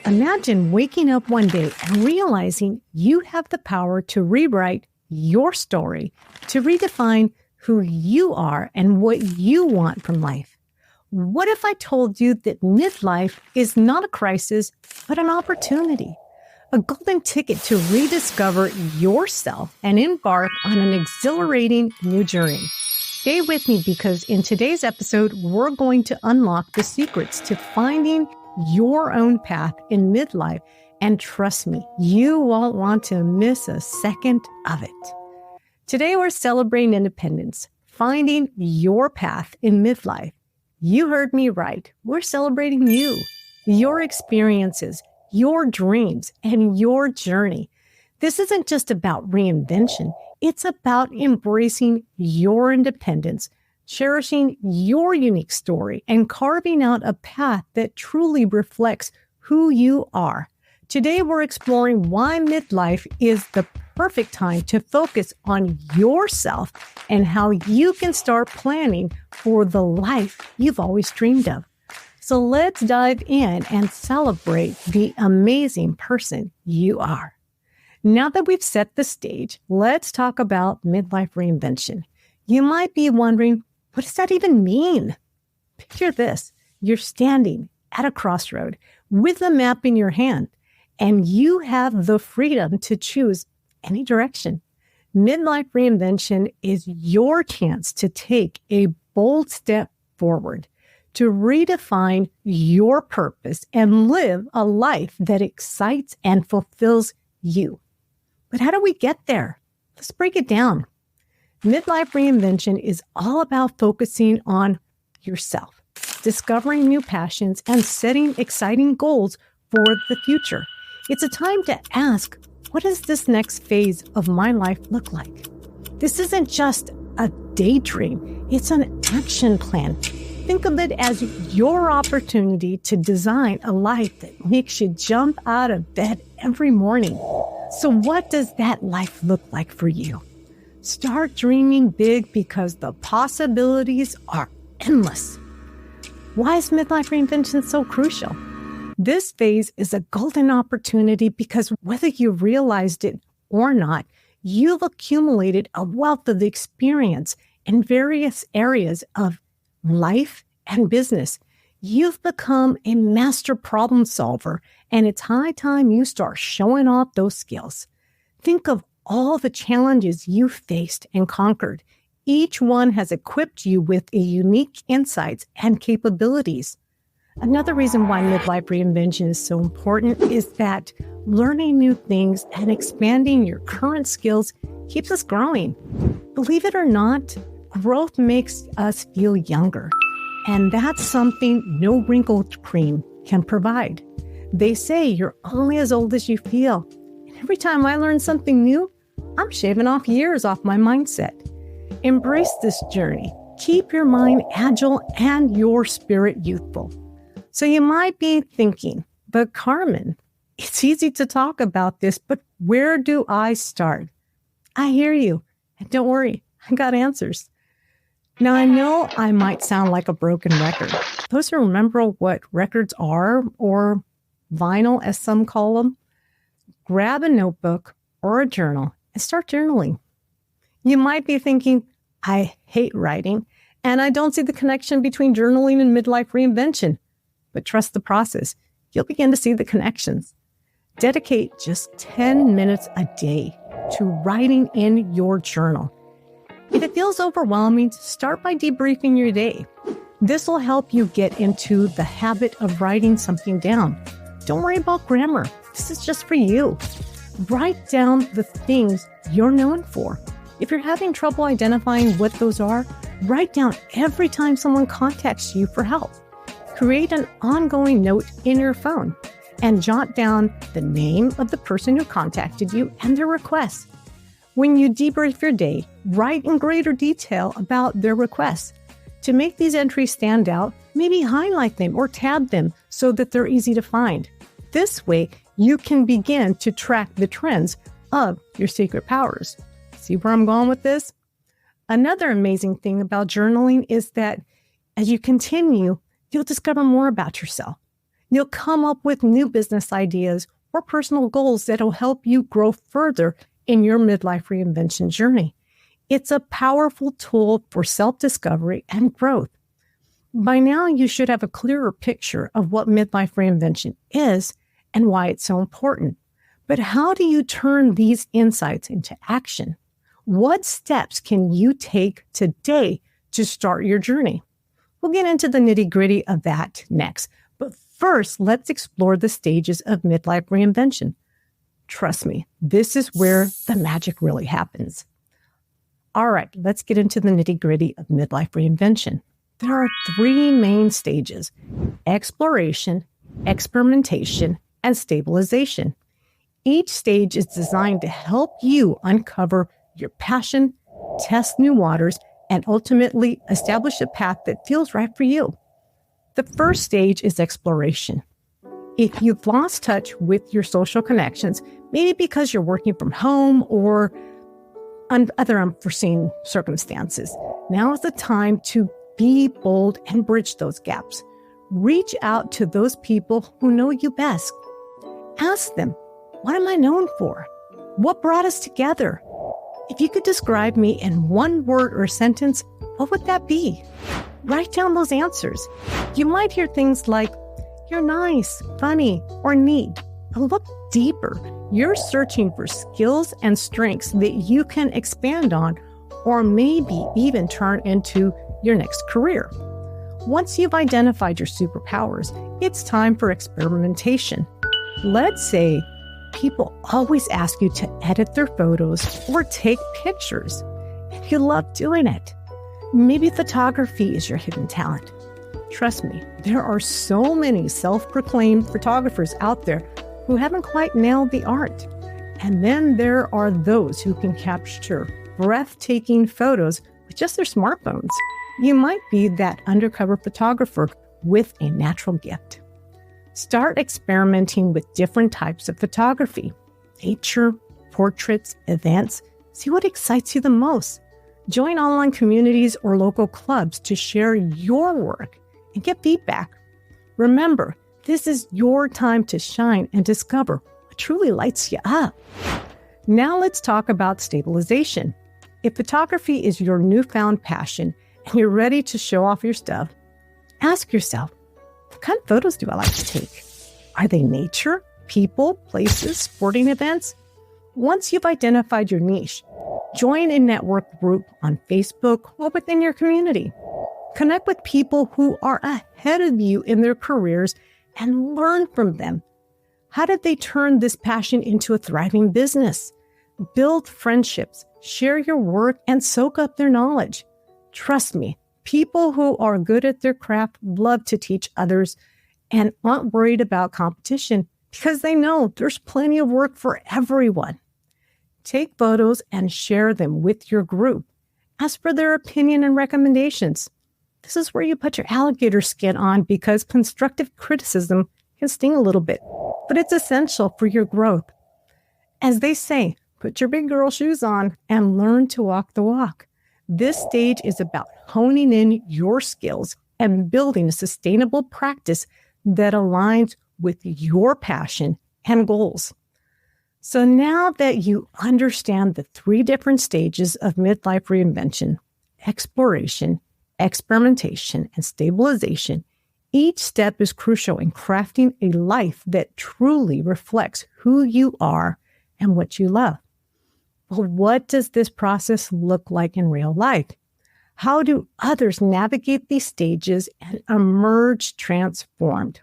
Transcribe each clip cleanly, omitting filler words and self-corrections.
Imagine waking up one day and realizing you have the power to rewrite your story, to redefine who you are and what you want from life. What if I told you that midlife is not a crisis, but an opportunity? A golden ticket to rediscover yourself and embark on an exhilarating new journey. Stay with me because in today's episode, we're going to unlock the secrets to finding your own path in midlife. And trust me, you won't want to miss a second of it. Today, we're celebrating independence, finding your path in midlife. You heard me right. We're celebrating you, your experiences, your dreams, and your journey. This isn't just about reinvention. It's about embracing your independence, cherishing your unique story, and carving out a path that truly reflects who you are. Today, we're exploring why midlife is the perfect time to focus on yourself and how you can start planning for the life you've always dreamed of. So let's dive in and celebrate the amazing person you are. Now that we've set the stage, let's talk about midlife reinvention. You might be wondering, what does that even mean? Picture this. You're standing at a crossroad with a map in your hand, and you have the freedom to choose any direction. Midlife reinvention is your chance to take a bold step forward, to redefine your purpose and live a life that excites and fulfills you. But how do we get there? Let's break it down. Midlife reinvention is all about focusing on yourself, discovering new passions, and setting exciting goals for the future. It's a time to ask, what does this next phase of my life look like? This isn't just a daydream. It's an action plan. Think of it as your opportunity to design a life that makes you jump out of bed every morning. So what does that life look like for you? Start dreaming big because the possibilities are endless. Why is midlife reinvention so crucial? This phase is a golden opportunity because whether you realized it or not, you've accumulated a wealth of experience in various areas of life and business. You've become a master problem solver, and it's high time you start showing off those skills. Think of all the challenges you've faced and conquered. Each one has equipped you with unique insights and capabilities. Another reason why midlife reinvention is so important is that learning new things and expanding your current skills keeps us growing. Believe it or not, growth makes us feel younger. And that's something no wrinkled cream can provide. They say you're only as old as you feel. And every time I learn something new, I'm shaving off years off my mindset. Embrace this journey. Keep your mind agile and your spirit youthful. So you might be thinking, but Carmen, it's easy to talk about this, but where do I start? I hear you. And don't worry, I got answers. Now, I know I might sound like a broken record. Those who remember what records are, or vinyl as some call them, grab a notebook or a journal and start journaling. You might be thinking, I hate writing, and I don't see the connection between journaling and midlife reinvention. But trust the process. You'll begin to see the connections. Dedicate just 10 minutes a day to writing in your journal. If it feels overwhelming, start by debriefing your day. This will help you get into the habit of writing something down. Don't worry about grammar. This is just for you. Write down the things you're known for. If you're having trouble identifying what those are, write down every time someone contacts you for help. Create an ongoing note in your phone and jot down the name of the person who contacted you and their request. When you debrief your day, write in greater detail about their requests. To make these entries stand out, maybe highlight them or tab them so that they're easy to find. This way, you can begin to track the trends of your secret powers. See where I'm going with this? Another amazing thing about journaling is that as you continue, you'll discover more about yourself. You'll come up with new business ideas or personal goals that'll help you grow further in your midlife reinvention journey. It's a powerful tool for self-discovery and growth. By now, you should have a clearer picture of what midlife reinvention is and why it's so important. But how do you turn these insights into action? What steps can you take today to start your journey? We'll get into the nitty-gritty of that next. But first, let's explore the stages of midlife reinvention. Trust me, this is where the magic really happens. All right, let's get into the nitty-gritty of midlife reinvention. There are three main stages: exploration, experimentation, and stabilization. Each stage is designed to help you uncover your passion, test new waters, and ultimately establish a path that feels right for you. The first stage is exploration. If you've lost touch with your social connections, maybe because you're working from home or other unforeseen circumstances, now is the time to be bold and bridge those gaps. Reach out to those people who know you best. Ask them, what am I known for? What brought us together? If you could describe me in one word or sentence, what would that be? Write down those answers. You might hear things like, you're nice, funny, or neat. But look deeper. You're searching for skills and strengths that you can expand on, or maybe even turn into your next career. Once you've identified your superpowers, it's time for experimentation. Let's say people always ask you to edit their photos or take pictures. If you love doing it, maybe photography is your hidden talent. Trust me, there are so many self-proclaimed photographers out there who haven't quite nailed the art. And then there are those who can capture breathtaking photos with just their smartphones. You might be that undercover photographer with a natural gift. Start experimenting with different types of photography: nature, portraits, events. See what excites you the most. Join online communities or local clubs to share your work and get feedback. Remember, this is your time to shine and discover what truly lights you up. Now let's talk about stabilization. If photography is your newfound passion and you're ready to show off your stuff, ask yourself, what kind of photos do I like to take? Are they nature, people, places, sporting events? Once you've identified your niche, join a network group on Facebook or within your community. Connect with people who are ahead of you in their careers and learn from them. How did they turn this passion into a thriving business? Build friendships, share your work, and soak up their knowledge. Trust me, people who are good at their craft love to teach others and aren't worried about competition because they know there's plenty of work for everyone. Take photos and share them with your group. Ask for their opinion and recommendations. This is where you put your alligator skin on because constructive criticism can sting a little bit, but it's essential for your growth. As they say, put your big girl shoes on and learn to walk the walk. This stage is about honing in your skills and building a sustainable practice that aligns with your passion and goals. So now that you understand the three different stages of midlife reinvention, exploration, experimentation, and stabilization, each step is crucial in crafting a life that truly reflects who you are and what you love. Well, what does this process look like in real life? How do others navigate these stages and emerge transformed?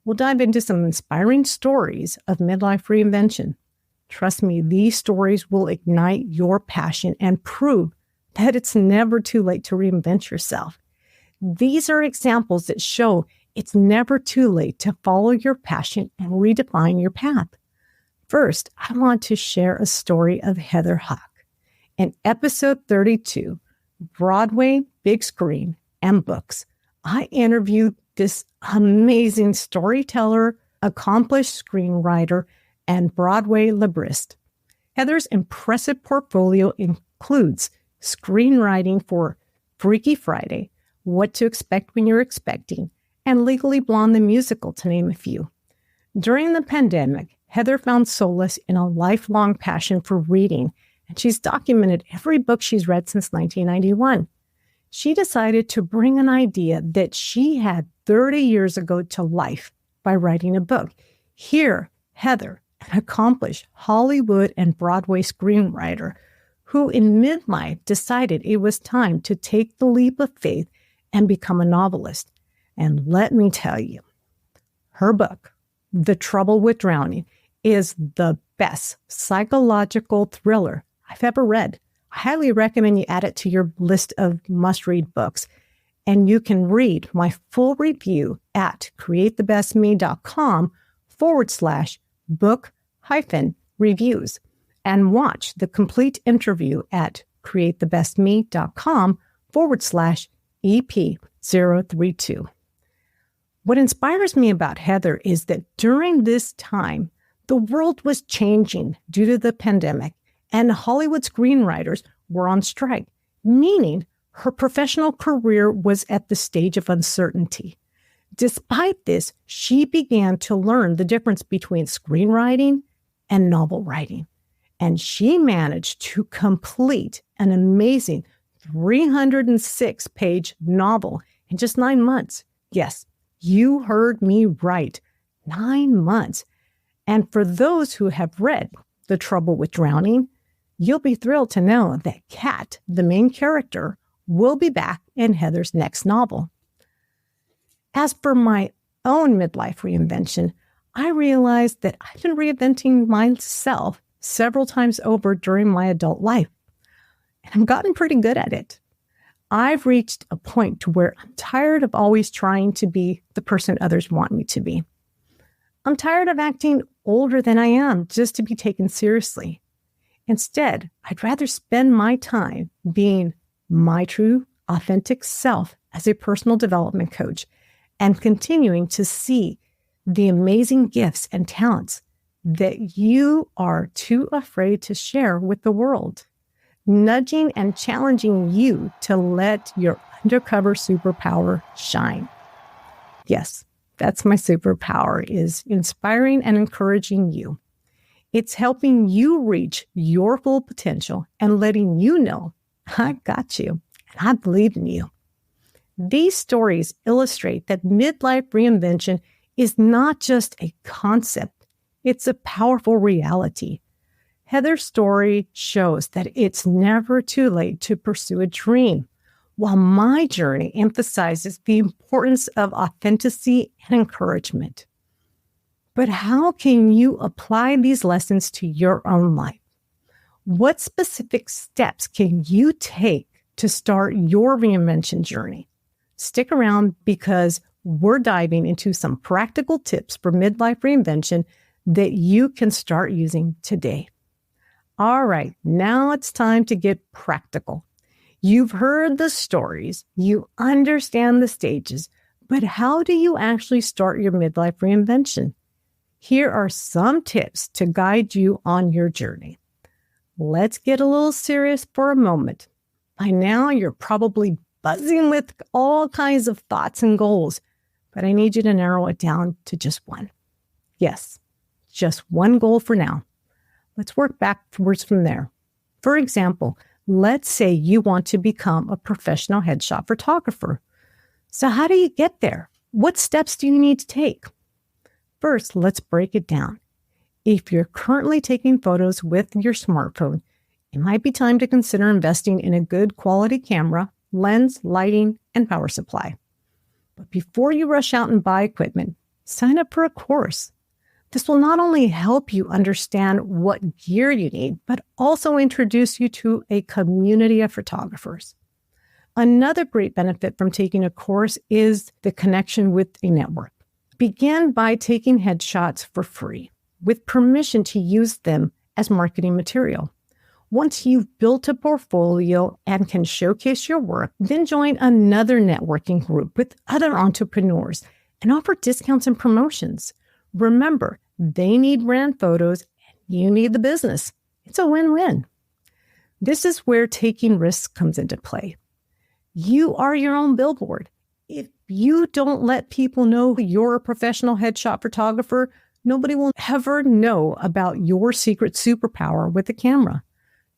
We'll dive into some inspiring stories of midlife reinvention. Trust me, these stories will ignite your passion and prove that it's never too late to reinvent yourself. These are examples that show it's never too late to follow your passion and redefine your path. First, I want to share a story of Heather Hawk. In episode 32, Broadway, Big Screen, and Books, I interviewed this amazing storyteller, accomplished screenwriter, and Broadway librist. Heather's impressive portfolio includes screenwriting for Freaky Friday, What to Expect When You're Expecting, and Legally Blonde the musical, to name a few. During the pandemic, Heather found solace in a lifelong passion for reading, and she's documented every book she's read since 1991. She decided to bring an idea that she had 30 years ago to life by writing a book. Here, Heather, an accomplished Hollywood and Broadway screenwriter, who in midlife decided it was time to take the leap of faith and become a novelist. And let me tell you, her book, The Trouble with Drowning, is the best psychological thriller I've ever read. I highly recommend you add it to your list of must-read books. And you can read my full review at createthebestme.com/book-reviews and watch the complete interview at createthebestme.com/EP032. What inspires me about Heather is that during this time, the world was changing due to the pandemic, and Hollywood screenwriters were on strike, meaning her professional career was at the stage of uncertainty. Despite this, she began to learn the difference between screenwriting and novel writing, and she managed to complete an amazing 306-page novel in just 9 months. Yes, you heard me right, 9 months. And for those who have read The Trouble with Drowning, you'll be thrilled to know that Kat, the main character, will be back in Heather's next novel. As for my own midlife reinvention, I realized that I've been reinventing myself several times over during my adult life, and I've gotten pretty good at it. I've reached a point to where I'm tired of always trying to be the person others want me to be. I'm tired of acting older than I am just to be taken seriously. Instead, I'd rather spend my time being my true, authentic self as a personal development coach and continuing to see the amazing gifts and talents that you are too afraid to share with the world, nudging and challenging you to let your undercover superpower shine. Yes, that's my superpower, is inspiring and encouraging you. It's helping you reach your full potential and letting you know, I got you and I believe in you. These stories illustrate that midlife reinvention is not just a concept, it's a powerful reality. Heather's story shows that it's never too late to pursue a dream, while my journey emphasizes the importance of authenticity and encouragement. But how can you apply these lessons to your own life? What specific steps can you take to start your reinvention journey? Stick around because we're diving into some practical tips for midlife reinvention that you can start using today. All right, now it's time to get practical. You've heard the stories, you understand the stages, but how do you actually start your midlife reinvention? Here are some tips to guide you on your journey. Let's get a little serious for a moment. By now, you're probably buzzing with all kinds of thoughts and goals, but I need you to narrow it down to just one. Yes, just one goal for now. Let's work backwards from there. For example, let's say you want to become a professional headshot photographer. So how do you get there? What steps do you need to take? First, let's break it down. If you're currently taking photos with your smartphone, it might be time to consider investing in a good quality camera, lens, lighting, and power supply. But before you rush out and buy equipment, sign up for a course. This will not only help you understand what gear you need, but also introduce you to a community of photographers. Another great benefit from taking a course is the connection with a network. Begin by taking headshots for free, with permission to use them as marketing material. Once you've built a portfolio and can showcase your work, then join another networking group with other entrepreneurs and offer discounts and promotions. Remember, they need brand photos and you need the business. It's a win-win. This is where taking risks comes into play. You are your own billboard. If you don't let people know you're a professional headshot photographer, nobody will ever know about your secret superpower with the camera.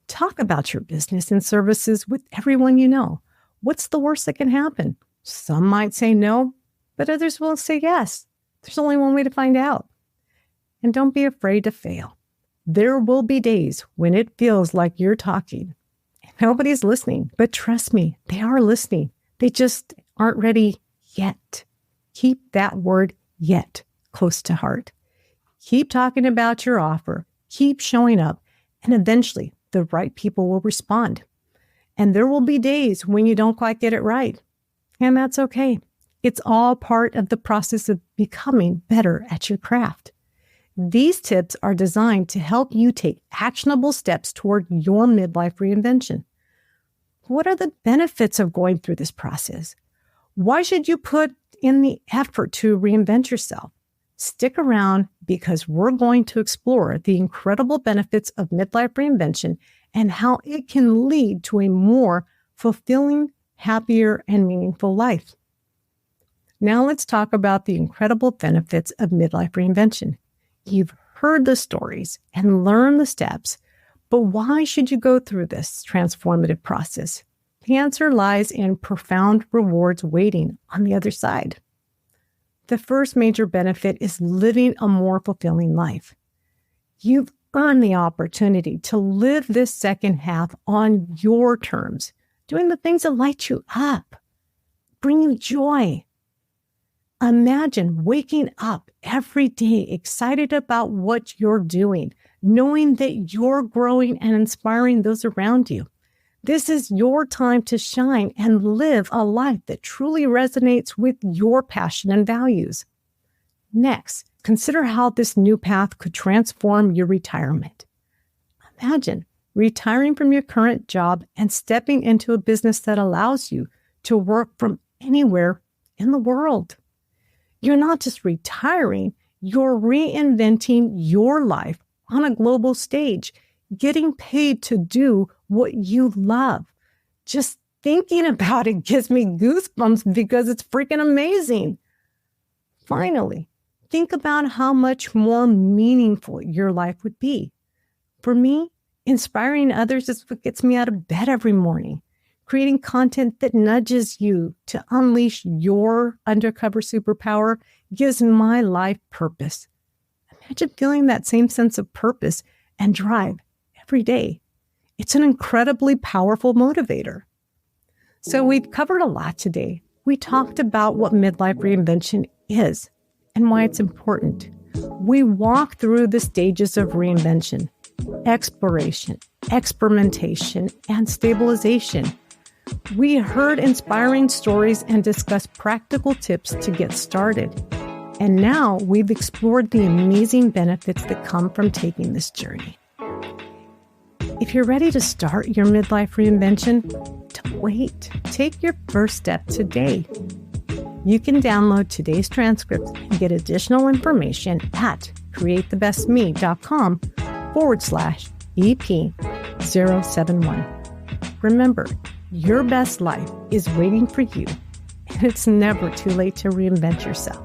Talk about your business and services with everyone you know. What's the worst that can happen? Some might say no, but others will say yes. There's only one way to find out. And don't be afraid to fail. There will be days when it feels like you're talking and nobody's listening, but trust me, they are listening. They just aren't ready yet. Keep that word yet close to heart. Keep talking about your offer. Keep showing up, and eventually the right people will respond. And there will be days when you don't quite get it right. And that's okay. It's all part of the process of becoming better at your craft. These tips are designed to help you take actionable steps toward your midlife reinvention. What are the benefits of going through this process? Why should you put in the effort to reinvent yourself? Stick around because we're going to explore the incredible benefits of midlife reinvention and how it can lead to a more fulfilling, happier, and meaningful life. Now let's talk about the incredible benefits of midlife reinvention. You've heard the stories and learned the steps, but why should you go through this transformative process? The answer lies in profound rewards waiting on the other side. The first major benefit is living a more fulfilling life. You've earned the opportunity to live this second half on your terms, doing the things that light you up, bring you joy. Imagine waking up every day excited about what you're doing, knowing that you're growing and inspiring those around you. This is your time to shine and live a life that truly resonates with your passion and values. Next, consider how this new path could transform your retirement. Imagine retiring from your current job and stepping into a business that allows you to work from anywhere in the world. You're not just retiring, you're reinventing your life on a global stage, getting paid to do what you love. Just thinking about it gives me goosebumps because it's freaking amazing. Finally, think about how much more meaningful your life would be. For me, inspiring others is what gets me out of bed every morning. Creating content that nudges you to unleash your undercover superpower gives my life purpose. Imagine feeling that same sense of purpose and drive every day. It's an incredibly powerful motivator. So we've covered a lot today. We talked about what midlife reinvention is and why it's important. We walked through the stages of reinvention: exploration, experimentation, and stabilization. We heard inspiring stories and discussed practical tips to get started. And now we've explored the amazing benefits that come from taking this journey. If you're ready to start your midlife reinvention, don't wait. Take your first step today. You can download today's transcript and get additional information at createthebestme.com/EP071. Remember, your best life is waiting for you, and it's never too late to reinvent yourself.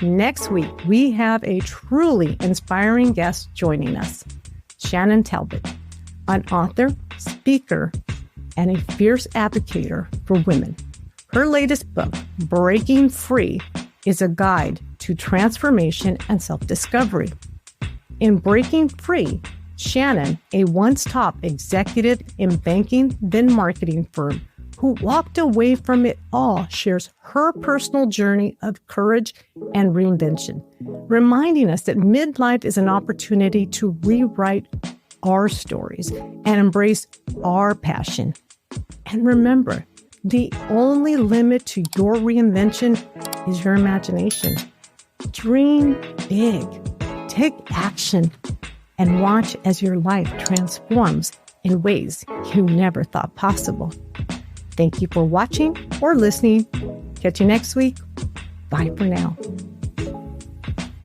Next week, we have a truly inspiring guest joining us, Shannon Talbot, an author, speaker, and a fierce advocate for women. Her latest book, Breaking Free, is a guide to transformation and self-discovery. In Breaking Free, Shannon, a once top executive in banking, then marketing firm, who walked away from it all, shares her personal journey of courage and reinvention, reminding us that midlife is an opportunity to rewrite our stories and embrace our passion. And remember, the only limit to your reinvention is your imagination. Dream big, take action, and watch as your life transforms in ways you never thought possible. Thank you for watching or listening. Catch you next week. Bye for now.